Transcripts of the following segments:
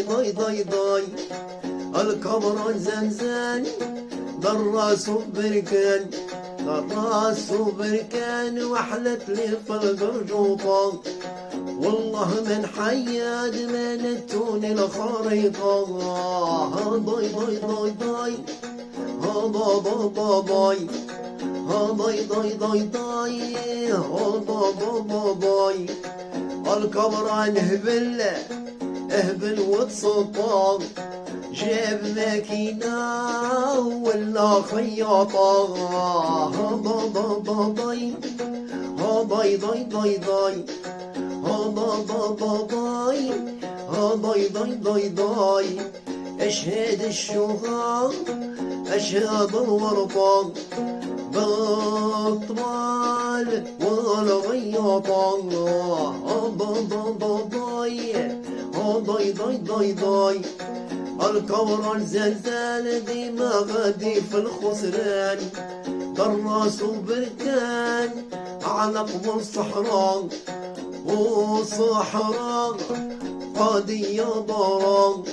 ضي ضي ضي الكبران زنزان دراس بركان دراس بركان وحلت لي في القرجوطة والله من حياد منتوني الخريطة ضي ضي ضي ضي ضا ضا ضا ضي ضي ضي ضي ضي ضا ضا ضا ضي الكبران اهبل وتسطر جاب ماكينة ولا خياطة ضا ضا ضا ضي ضي ضي ضي ضي ضا ضا ضا ضي ضي ضي ضي ضي اشهد الشهر اشهد الورطة بالطبال والغياطة ضا ضا ضا ضي ضي ضي ضي ضي الكورة زلزال ديما غادي في الخسران دراس وبركان على قبر الصحراء والصحراء قضية ضرام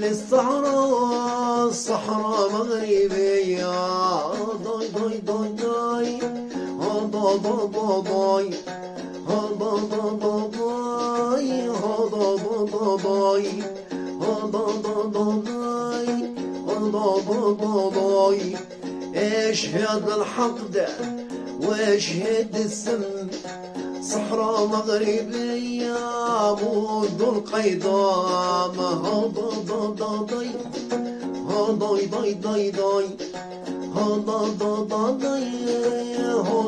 بالصحراء الصحراء مغربية ضي ضي ضي ضي ضا ضا ضا ضي ضا ضا ضا ضي ضا ضا ضا ضي ضا ضا ضا ضي ضا ضا ضا ضي اشهد الحقد واشهد السم صحراء مغربية مود القيضام ضا ضا ضا ضي ضي ضي ضي ضي ضا ضا ضا ضي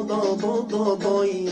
ضا ضا ضا ضي